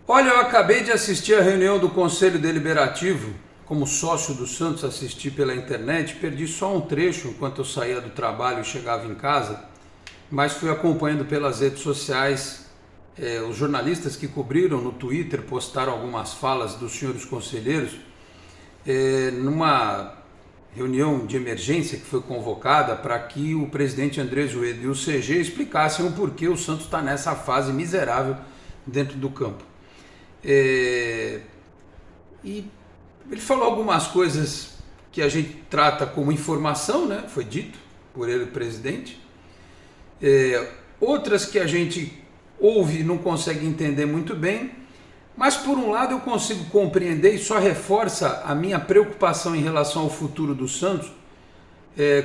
Olha, eu acabei de assistir a reunião do Conselho Deliberativo, como sócio do Santos, assisti pela internet, perdi só um trecho enquanto eu saía do trabalho e chegava em casa, mas fui acompanhando pelas redes sociais. Os jornalistas que cobriram no Twitter postaram algumas falas dos senhores conselheiros numa reunião de emergência que foi convocada para que o presidente André Azevedo e o CG explicassem o porquê o Santos está nessa fase miserável dentro do campo. E ele falou algumas coisas que a gente trata como informação, né? Foi dito por ele, o presidente. Outras que a gente ouve e não consegue entender muito bem, mas por um lado eu consigo compreender e só reforça a minha preocupação em relação ao futuro do Santos,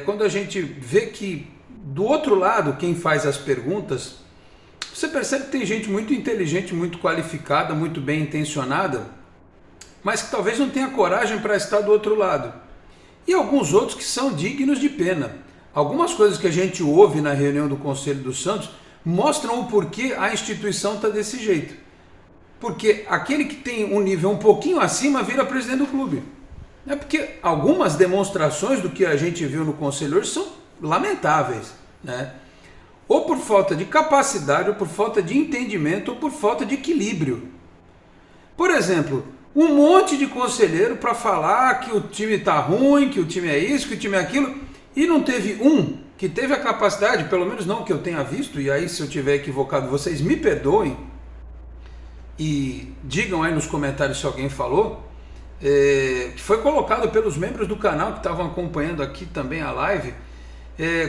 quando a gente vê que do outro lado quem faz as perguntas, você percebe que tem gente muito inteligente, muito qualificada, muito bem intencionada, mas que talvez não tenha coragem para estar do outro lado. E alguns outros que são dignos de pena. Algumas coisas que a gente ouve na reunião do Conselho do Santos mostram o porquê a instituição está desse jeito. Porque aquele que tem um nível um pouquinho acima vira presidente do clube. É porque algumas demonstrações do que a gente viu no Conselho hoje são lamentáveis, né? Ou por falta de capacidade, ou por falta de entendimento, ou por falta de equilíbrio. Por exemplo, um monte de conselheiro para falar que o time está ruim, que o time é isso, que o time é aquilo, e não teve um que teve a capacidade, pelo menos não que eu tenha visto, e aí se eu tiver equivocado vocês me perdoem, e digam aí nos comentários se alguém falou, que foi colocado pelos membros do canal que estavam acompanhando aqui também a live,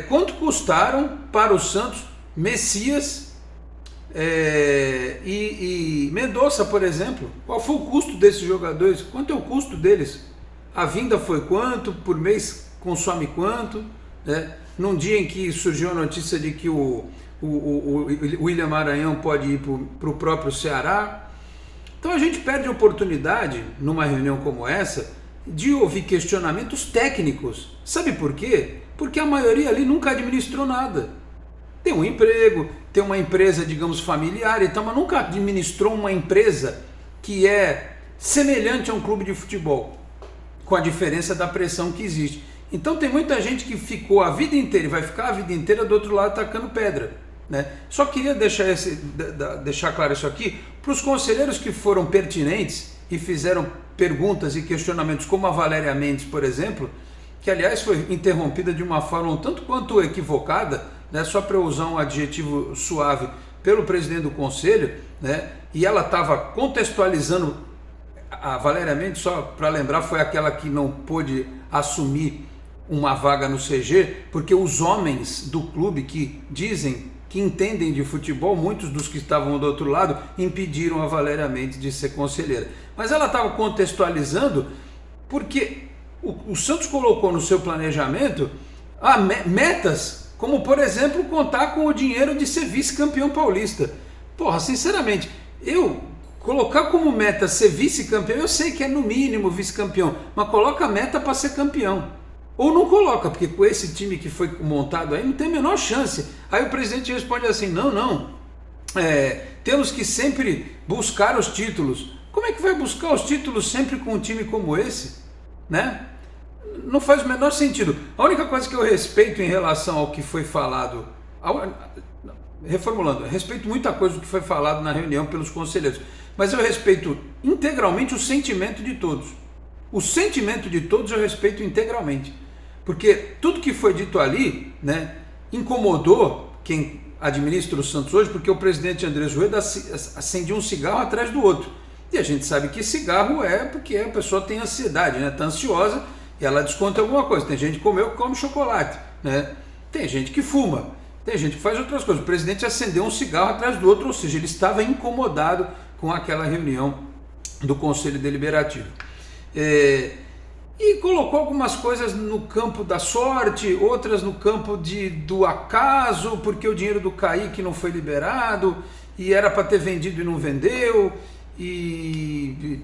quanto custaram para o Santos Messias e Mendonça, por exemplo? Qual foi o custo desses jogadores? Quanto é o custo deles? A vinda foi quanto? Por mês consome quanto? Né? Num dia em que surgiu a notícia de que o William Maranhão pode ir para o próprio Ceará. Então a gente perde a oportunidade, numa reunião como essa, de ouvir questionamentos técnicos. Sabe por quê? Porque a maioria ali nunca administrou nada. Tem um emprego, tem uma empresa, digamos, familiar, então, mas nunca administrou uma empresa que é semelhante a um clube de futebol, com a diferença da pressão que existe. Então tem muita gente que ficou a vida inteira e vai ficar a vida inteira do outro lado tacando pedra, né? Só queria deixar claro isso aqui para os conselheiros que foram pertinentes e fizeram perguntas e questionamentos, como a Valéria Mendes, por exemplo, que aliás foi interrompida de uma forma um tanto quanto equivocada, né, só para eu usar um adjetivo suave, pelo presidente do conselho, né, e ela estava contextualizando. A Valéria Mendes, só para lembrar, foi aquela que não pôde assumir uma vaga no CG, porque os homens do clube que dizem que entendem de futebol, muitos dos que estavam do outro lado, impediram a Valéria Mendes de ser conselheira. Mas ela estava contextualizando porque o Santos colocou no seu planejamento metas, como por exemplo contar com o dinheiro de ser vice-campeão paulista. Porra, sinceramente, eu colocar como meta ser vice-campeão, eu sei que é no mínimo vice-campeão, mas coloca a meta para ser campeão. Ou não coloca, porque com esse time que foi montado aí não tem a menor chance. Aí o presidente responde assim, não, temos que sempre buscar os títulos. Como é que vai buscar os títulos sempre com um time como esse? Né? Não faz o menor sentido. A única coisa que eu respeito em relação ao que foi falado, reformulando, eu respeito muita coisa do que foi falado na reunião pelos conselheiros, mas eu respeito integralmente o sentimento de todos. O sentimento de todos eu respeito integralmente, porque tudo que foi dito ali, né, incomodou quem administra o Santos hoje, porque o presidente André Azevedo acendia um cigarro atrás do outro. E a gente sabe que cigarro é porque a pessoa tem ansiedade, né? Está ansiosa e ela desconta alguma coisa. Tem gente que come chocolate, né? Tem gente que fuma, tem gente que faz outras coisas. O presidente acendeu um cigarro atrás do outro, ou seja, ele estava incomodado com aquela reunião do Conselho Deliberativo. E colocou algumas coisas no campo da sorte, outras no campo do acaso, porque o dinheiro do Kaique não foi liberado e era para ter vendido e não vendeu. E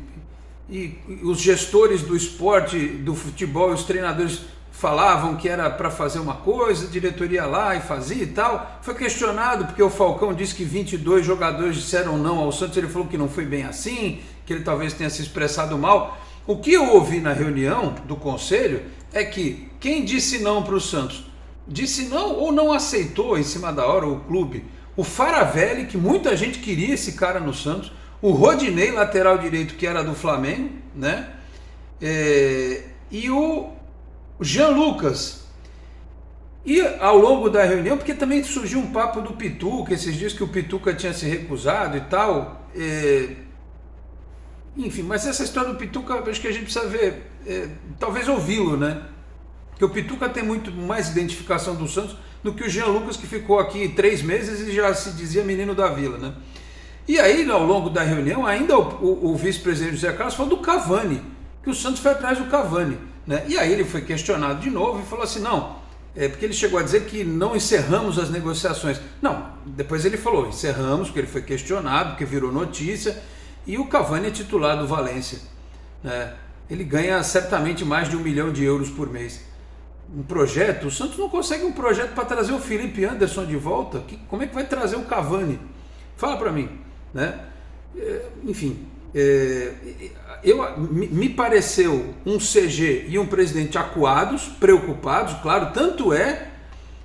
os gestores do esporte, do futebol, os treinadores falavam que era para fazer uma coisa, a diretoria lá e fazia e tal. Foi questionado porque o Falcão disse que 22 jogadores disseram não ao Santos, ele falou que não foi bem assim, que ele talvez tenha se expressado mal. O que eu ouvi na reunião do conselho é que quem disse não para o Santos, disse não ou não aceitou em cima da hora o clube, o Faravelli, que muita gente queria esse cara no Santos, o Rodinei, lateral direito, que era do Flamengo, né? E o Jean Lucas. E ao longo da reunião, porque também surgiu um papo do Pituca, esses dias que o Pituca tinha se recusado e tal, enfim, mas essa história do Pituca, acho que a gente precisa ver, talvez ouvi-lo, né? Porque o Pituca tem muito mais identificação do Santos do que o Jean Lucas, que ficou aqui 3 meses e já se dizia menino da vila, né? E aí, ao longo da reunião, ainda o vice-presidente José Carlos falou do Cavani, que o Santos foi atrás do Cavani, né? E aí ele foi questionado de novo e falou assim, não, porque ele chegou a dizer que não encerramos as negociações. Não, depois ele falou, encerramos, porque ele foi questionado, porque virou notícia, e o Cavani é titular do Valência, né? Ele ganha certamente mais de 1 milhão de euros por mês. Um projeto, o Santos não consegue um projeto para trazer o Felipe Anderson de volta. Como é que vai trazer o Cavani? Fala para mim, né? Enfim, me pareceu um CG e um presidente acuados, preocupados, claro, tanto é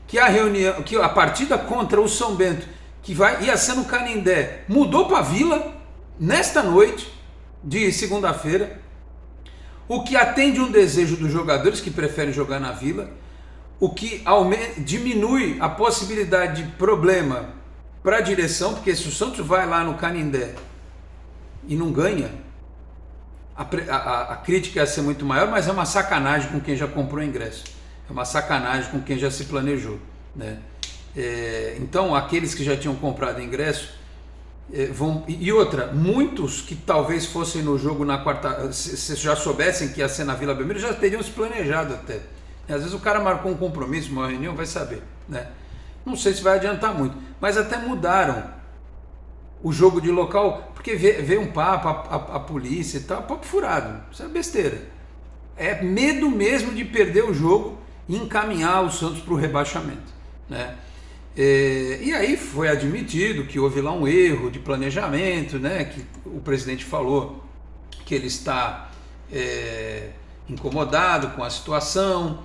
que a reunião, que a partida contra o São Bento, que ia ser no Canindé, mudou para Vila nesta noite de segunda-feira, o que atende um desejo dos jogadores que preferem jogar na Vila, o que diminui a possibilidade de problema para a direção, porque se o Santos vai lá no Canindé e não ganha, a crítica ia ser muito maior, mas é uma sacanagem com quem já comprou ingresso, é uma sacanagem com quem já se planejou, né? Então aqueles que já tinham comprado ingresso vão, e outra, muitos que talvez fossem no jogo na quarta, se já soubessem que ia ser na Vila Belmiro, já teriam se planejado até. Às vezes o cara marcou um compromisso, uma reunião, vai saber, né? Não sei se vai adiantar muito, mas até mudaram o jogo de local, porque veio um papo, a polícia e tal, papo furado, isso é besteira. É medo mesmo de perder o jogo e encaminhar o Santos para o rebaixamento, né? E aí foi admitido que houve lá um erro de planejamento, né? Que o presidente falou que ele está incomodado com a situação,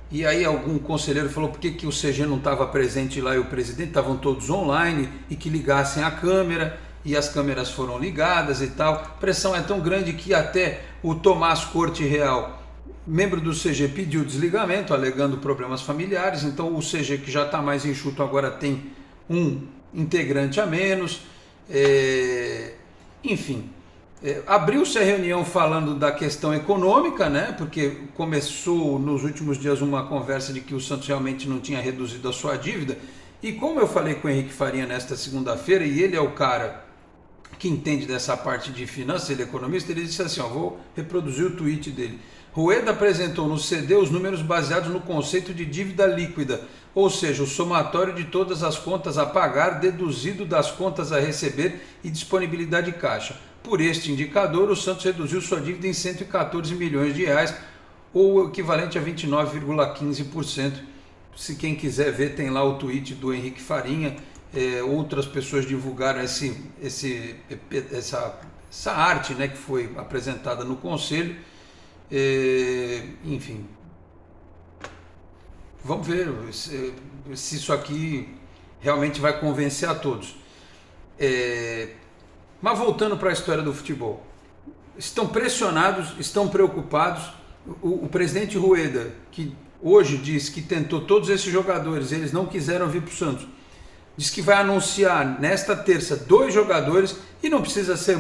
e aí algum conselheiro falou por que o CG não estava presente lá e o presidente, estavam todos online, e que ligassem a câmera, e as câmeras foram ligadas e tal. A pressão é tão grande que até o Tomás Corte Real, membro do CG, pediu desligamento, alegando problemas familiares. Então o CG, que já está mais enxuto, agora tem um integrante a menos. Enfim, abriu-se a reunião falando da questão econômica, né? Porque começou nos últimos dias uma conversa de que o Santos realmente não tinha reduzido a sua dívida. E como eu falei com o Henrique Farinha nesta segunda-feira, e ele é o cara que entende dessa parte de finanças, ele é economista, ele disse assim, vou reproduzir o tweet dele. Rueda apresentou no CD os números baseados no conceito de dívida líquida, ou seja, o somatório de todas as contas a pagar, deduzido das contas a receber e disponibilidade de caixa. Por este indicador, o Santos reduziu sua dívida em 114 milhões de reais, ou o equivalente a 29,15%. Se quem quiser ver, tem lá o tweet do Henrique Farinha. Outras pessoas divulgaram essa arte, né, que foi apresentada no Conselho. Enfim, vamos ver se isso aqui realmente vai convencer a todos. Mas voltando para a história do futebol, estão pressionados, estão preocupados. O presidente Rueda, que hoje diz que tentou todos esses jogadores, eles não quiseram vir para o Santos, diz que vai anunciar nesta terça 2 jogadores, e não precisa ser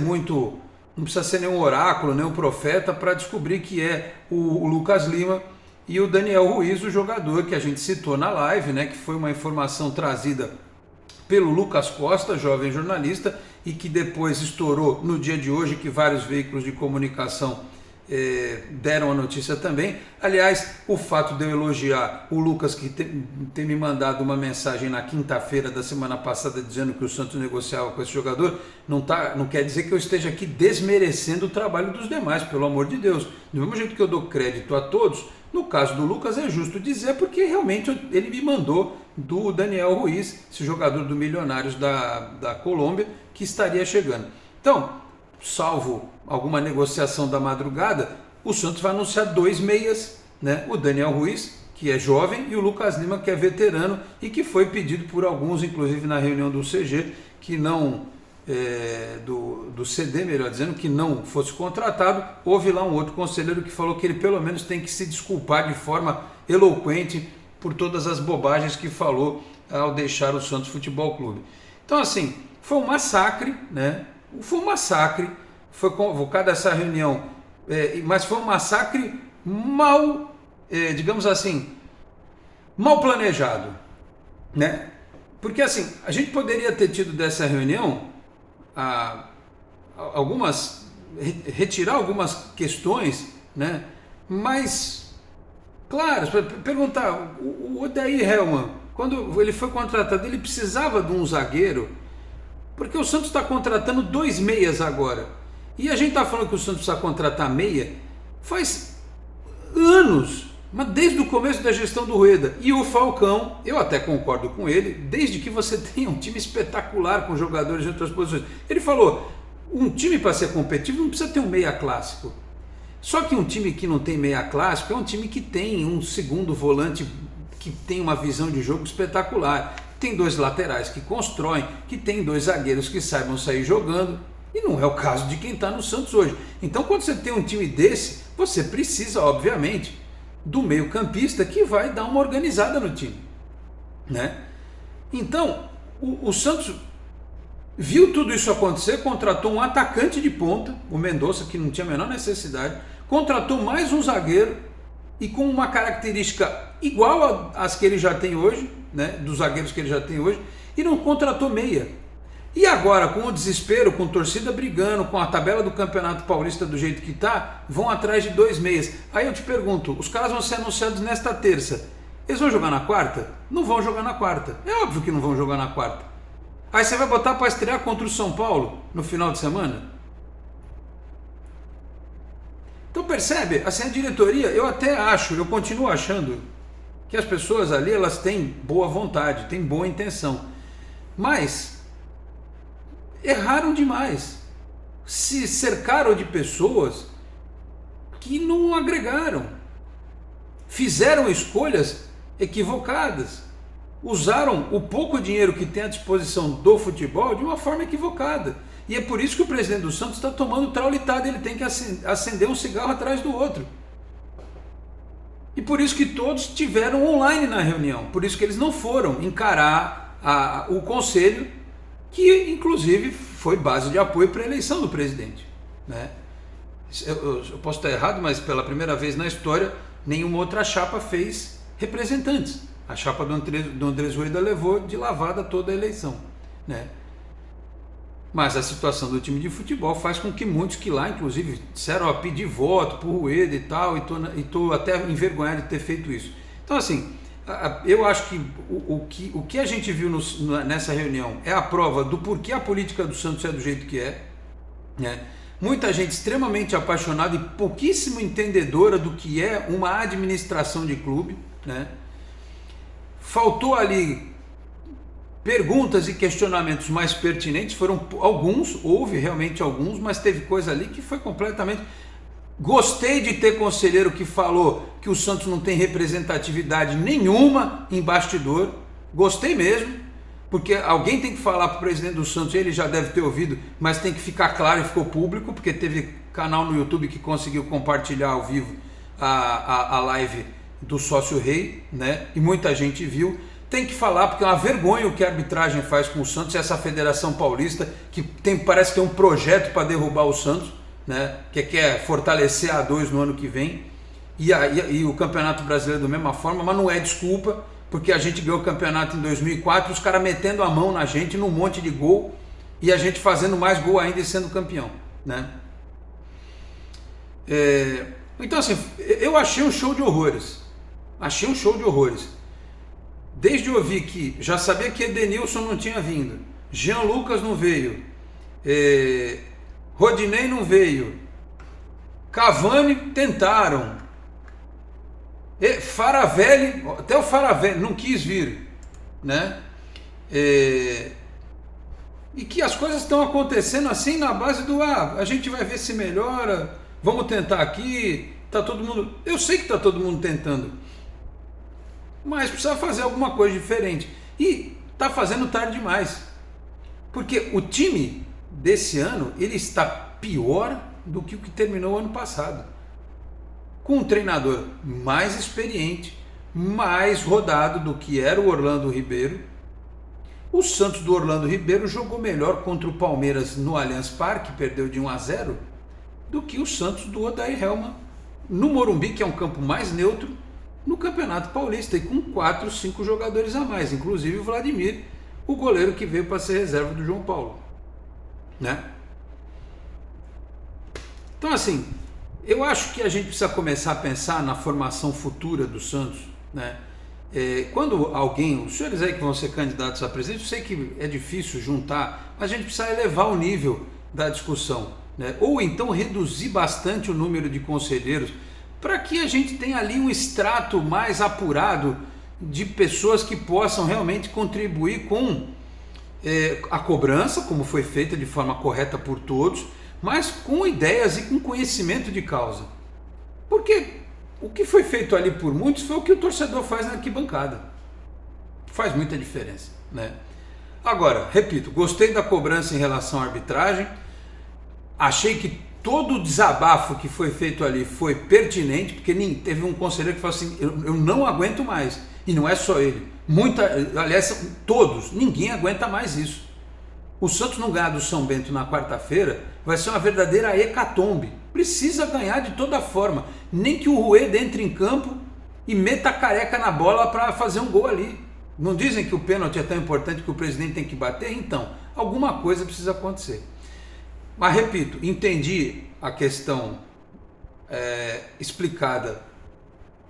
nenhum oráculo, nenhum profeta para descobrir que é o Lucas Lima e o Daniel Ruiz, o jogador que a gente citou na live, né, que foi uma informação trazida pelo Lucas Costa, jovem jornalista, e que depois estourou no dia de hoje, que vários veículos de comunicação deram a notícia também. Aliás, o fato de eu elogiar o Lucas, que tem me mandado uma mensagem na quinta-feira da semana passada dizendo que o Santos negociava com esse jogador, não quer dizer que eu esteja aqui desmerecendo o trabalho dos demais, pelo amor de Deus. Do mesmo jeito que eu dou crédito a todos, no caso do Lucas é justo dizer, porque realmente ele me mandou do Daniel Ruiz, esse jogador do Milionários da Colômbia, que estaria chegando. Então, salvo alguma negociação da madrugada, o Santos vai anunciar 2 meias, né? O Daniel Ruiz, que é jovem, e o Lucas Lima, que é veterano e que foi pedido por alguns, inclusive na reunião do CG, que não do CD, melhor dizendo, que não fosse contratado. Houve lá um outro conselheiro que falou que ele pelo menos tem que se desculpar de forma eloquente por todas as bobagens que falou ao deixar o Santos Futebol Clube. Então, assim, foi um massacre, né? Foi um massacre, foi convocada essa reunião, mas foi um massacre mal, digamos assim, mal planejado, né? Porque assim, a gente poderia ter tido dessa reunião retirar algumas questões, né? Mas, claro, perguntar, o Odair Hellmann, quando ele foi contratado, ele precisava de um zagueiro, porque o Santos está contratando 2 meias agora. E a gente está falando que o Santos precisa contratar meia faz anos, mas desde o começo da gestão do Rueda. E o Falcão, eu até concordo com ele, desde que você tenha um time espetacular com jogadores em outras posições. Ele falou, um time para ser competitivo não precisa ter um meia clássico. Só que um time que não tem meia clássico é um time que tem um segundo volante que tem uma visão de jogo espetacular. Tem 2 laterais que constroem, que tem 2 zagueiros que saibam sair jogando, e não é o caso de quem está no Santos hoje. Então, quando você tem um time desse, você precisa, obviamente, do meio-campista que vai dar uma organizada no time, né? Então, o Santos viu tudo isso acontecer, contratou um atacante de ponta, o Mendonça, que não tinha a menor necessidade, contratou mais um zagueiro e com uma característica igual às que ele já tem hoje, né, dos zagueiros que ele já tem hoje, e não contratou meia. E agora, com o desespero, com torcida brigando, com a tabela do Campeonato Paulista do jeito que está, vão atrás de 2 meias. Aí eu te pergunto, os caras vão ser anunciados nesta terça, eles vão jogar na quarta? Não vão jogar na quarta, é óbvio que não vão jogar na quarta. Aí você vai botar para estrear contra o São Paulo no final de semana? Então percebe, assim, a diretoria, eu até acho, eu continuo achando que as pessoas ali, elas têm boa vontade, têm boa intenção, mas erraram demais, se cercaram de pessoas que não agregaram, fizeram escolhas equivocadas, usaram o pouco dinheiro que tem à disposição do futebol de uma forma equivocada. E é por isso que o presidente do Santos está tomando traulitada, ele tem que acender um cigarro atrás do outro. E por isso que todos tiveram online na reunião, por isso que eles não foram encarar o conselho, que inclusive foi base de apoio para a eleição do presidente, né? Eu posso estar errado, mas pela primeira vez na história, nenhuma outra chapa fez representantes. A chapa do Andrés Rueda levou de lavada toda a eleição, né? Mas a situação do time de futebol faz com que muitos que lá, inclusive, disseram pedir voto por Rueda e tal, e tô até envergonhado de ter feito isso. Então, assim, eu acho que o que a gente viu nessa reunião é a prova do porquê a política do Santos é do jeito que é, né? Muita gente extremamente apaixonada e pouquíssimo entendedora do que é uma administração de clube, né? Faltou ali perguntas e questionamentos mais pertinentes, foram alguns, houve realmente alguns, mas teve coisa ali que foi completamente... Gostei de ter conselheiro que falou que o Santos não tem representatividade nenhuma em bastidor, gostei mesmo, porque alguém tem que falar para o presidente do Santos, ele já deve ter ouvido, mas tem que ficar claro e ficou público, porque teve canal no YouTube que conseguiu compartilhar ao vivo a live do sócio rei, né? E muita gente viu. Tem que falar, porque é uma vergonha o que a arbitragem faz com o Santos, e essa Federação Paulista, que parece ter um projeto para derrubar o Santos, né? Que quer fortalecer a A2 no ano que vem, e o Campeonato Brasileiro da mesma forma, mas não é desculpa, porque a gente ganhou o campeonato em 2004, os caras metendo a mão na gente num monte de gol, e a gente fazendo mais gol ainda e sendo campeão, né? Então assim, eu achei um show de horrores. Achei um show de horrores. Desde ouvir que já sabia que Edenilson não tinha vindo, Jean Lucas não veio, Rodinei não veio, Cavani tentaram, Faravelli, até o Faravelli não quis vir, né? E que as coisas estão acontecendo assim na base do a gente vai ver se melhora, vamos tentar aqui, tá todo mundo, eu sei que tá todo mundo tentando, mas precisa fazer alguma coisa diferente. E está fazendo tarde demais. Porque o time desse ano, ele está pior do que o que terminou o ano passado. Com um treinador mais experiente, mais rodado do que era o Orlando Ribeiro. O Santos do Orlando Ribeiro jogou melhor contra o Palmeiras no Allianz Parque, perdeu de 1-0, do que o Santos do Odair Hellmann no Morumbi, que é um campo mais neutro, no Campeonato Paulista, e com 4, 5 jogadores a mais, inclusive o Vladimir, o goleiro que veio para ser reserva do João Paulo, né? Então assim, eu acho que a gente precisa começar a pensar na formação futura do Santos, né? Quando alguém, os senhores aí que vão ser candidatos a presidente, eu sei que é difícil juntar, mas a gente precisa elevar o nível da discussão, né? Ou então reduzir bastante o número de conselheiros, para que a gente tenha ali um extrato mais apurado de pessoas que possam realmente contribuir com a cobrança, como foi feita de forma correta por todos, mas com ideias e com conhecimento de causa. Porque o que foi feito ali por muitos foi o que o torcedor faz na arquibancada. Faz muita diferença, né? Agora, repito, gostei da cobrança em relação à arbitragem, achei que todo o desabafo que foi feito ali foi pertinente, porque teve um conselheiro que falou assim, eu não aguento mais, e não é só ele, aliás, todos, ninguém aguenta mais isso. O Santos não ganhar do São Bento na quarta-feira vai ser uma verdadeira hecatombe, precisa ganhar de toda forma, nem que o Rueda entre em campo e meta a careca na bola para fazer um gol ali. Não dizem que o pênalti é tão importante que o presidente tem que bater? Então, alguma coisa precisa acontecer. Mas repito, entendi a questão explicada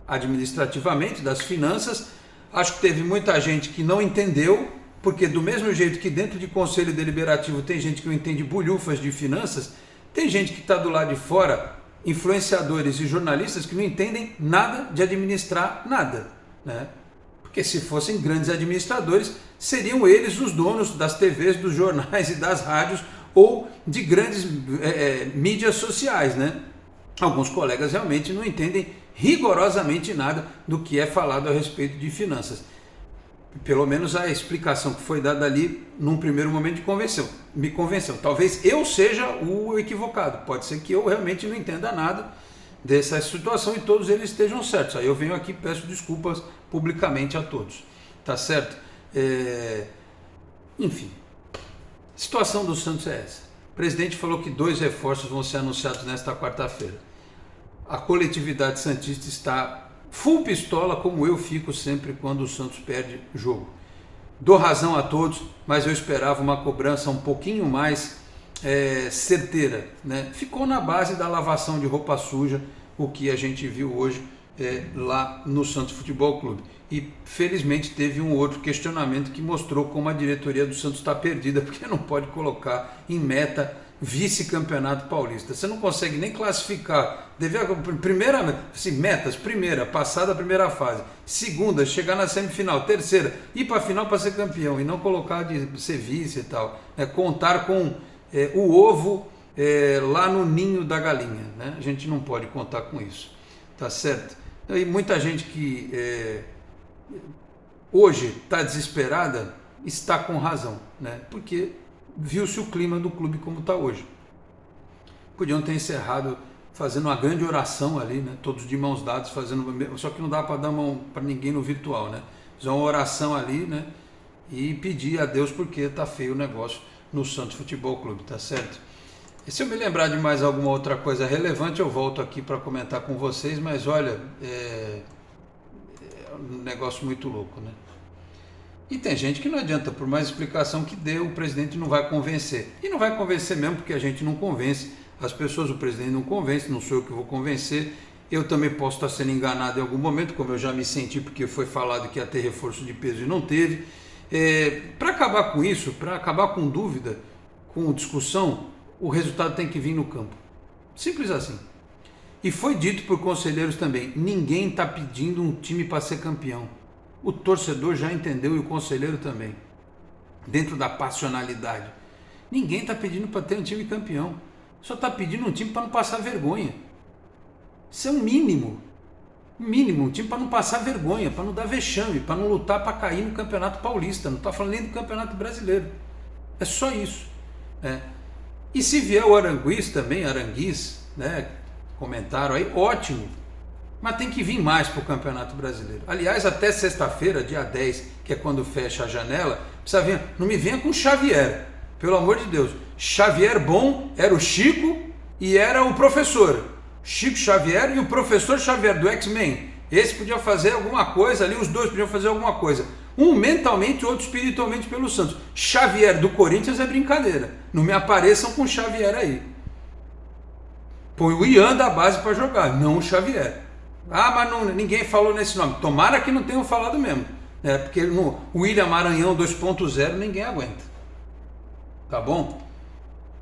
administrativamente das finanças, acho que teve muita gente que não entendeu, porque do mesmo jeito que dentro de conselho deliberativo tem gente que não entende bulhufas de finanças, tem gente que está do lado de fora, influenciadores e jornalistas que não entendem nada de administrar nada, né? Porque se fossem grandes administradores, seriam eles os donos das TVs, dos jornais e das rádios, ou de grandes mídias sociais, né? Alguns colegas realmente não entendem rigorosamente nada do que é falado a respeito de finanças. Pelo menos a explicação que foi dada ali num primeiro momento me convenceu. Talvez eu seja o equivocado, pode ser que eu realmente não entenda nada dessa situação e todos eles estejam certos. Aí eu venho aqui e peço desculpas publicamente a todos, tá certo? Enfim. A situação do Santos é essa. O presidente falou que 2 reforços vão ser anunciados nesta quarta-feira. A coletividade santista está full pistola, como eu fico sempre quando o Santos perde jogo. Dou razão a todos, mas eu esperava uma cobrança um pouquinho mais certeira, né? Ficou na base da lavação de roupa suja, o que a gente viu hoje lá no Santos Futebol Clube. E felizmente teve um outro questionamento que mostrou como a diretoria do Santos está perdida, porque não pode colocar em meta vice-campeonato paulista. Você não consegue nem classificar. Metas, primeira, passada a primeira fase. Segunda, chegar na semifinal. Terceira, ir para a final para ser campeão e não colocar de ser vice e tal. Contar com o ovo lá no ninho da galinha, né? A gente não pode contar com isso, tá certo? E muita gente que hoje está desesperada está com razão, né? Porque viu-se o clima do clube como está hoje. Podiam ter encerrado fazendo uma grande oração ali, né? Todos de mãos dadas, só que não dá para dar mão para ninguém no virtual, né? Fazer uma oração ali, né? E pedir a Deus porque está feio o negócio no Santos Futebol Clube, tá certo? E se eu me lembrar de mais alguma outra coisa relevante, eu volto aqui para comentar com vocês, mas olha, é um negócio muito louco, né? E tem gente que não adianta, por mais explicação que dê, o presidente não vai convencer. E não vai convencer mesmo, porque a gente não convence as pessoas, o presidente não convence, não sou eu que vou convencer. Eu também posso estar sendo enganado em algum momento, como eu já me senti, porque foi falado que ia ter reforço de peso e não teve. Para acabar com isso, para acabar com dúvida, com discussão, o resultado tem que vir no campo. Simples assim. E foi dito por conselheiros também, ninguém está pedindo um time para ser campeão. O torcedor já entendeu e o conselheiro também. Dentro da passionalidade. Ninguém está pedindo para ter um time campeão. Só está pedindo um time para não passar vergonha. Isso é um mínimo. Um time para não passar vergonha, para não dar vexame, para não lutar para cair no Campeonato Paulista. Não está falando nem do Campeonato Brasileiro. É só isso. E se vier o Aranguiz também, Aranguiz, né? Comentaram aí, ótimo. Mas tem que vir mais para o Campeonato Brasileiro. Aliás, até sexta-feira, dia 10, que é quando fecha a janela, precisa vir. Não me venha com Xavier, pelo amor de Deus. Xavier bom era o Chico e era o professor. Chico Xavier e o professor Xavier do X-Men. Esse podia fazer alguma coisa ali, os dois podiam fazer alguma coisa. Um mentalmente, outro espiritualmente pelo Santos. Xavier do Corinthians é brincadeira. Não me apareçam com Xavier aí. Põe o Ian da base para jogar, não o Xavier. Mas não, ninguém falou nesse nome. Tomara que não tenham falado mesmo. Porque no William Maranhão 2.0 ninguém aguenta. Tá bom?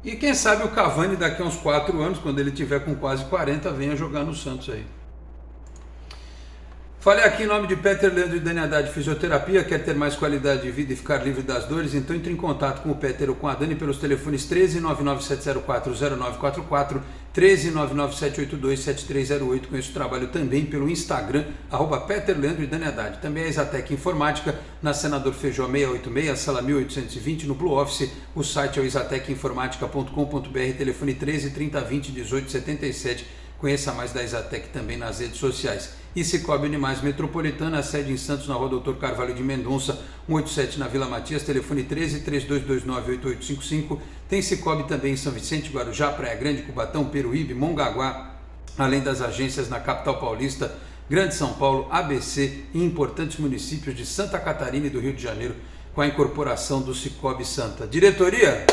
E quem sabe o Cavani daqui a uns 4 anos, quando ele tiver com quase 40, venha jogar no Santos aí. Falei aqui em nome de Peter Leandro e Dani Haddad Fisioterapia. Quer ter mais qualidade de vida e ficar livre das dores? Então entre em contato com o Peter ou com a Dani pelos telefones 13 997040944, 13 997827308. Conheço o trabalho também pelo Instagram, @Peter Leandro e Dani Haddad. Também a Exatec Informática, na Senador Feijó 686, sala 1820, no Blue Office. O site é o exatecinformatica.com.br, telefone 13 3020 1877. Conheça mais da Exatec também nas redes sociais. E Cicobi Animais Metropolitana, a sede em Santos, na rua Doutor Carvalho de Mendonça, 187 na Vila Matias, telefone 13 3229 8855. Tem Cicobi também em São Vicente, Guarujá, Praia Grande, Cubatão, Peruíbe, Mongaguá, além das agências na capital paulista, Grande São Paulo, ABC e importantes municípios de Santa Catarina e do Rio de Janeiro, com a incorporação do Cicobi Santa. Diretoria,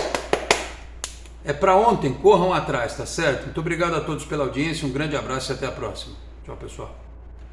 é para ontem, corram atrás, tá certo? Muito obrigado a todos pela audiência, um grande abraço e até a próxima. Tchau, pessoal.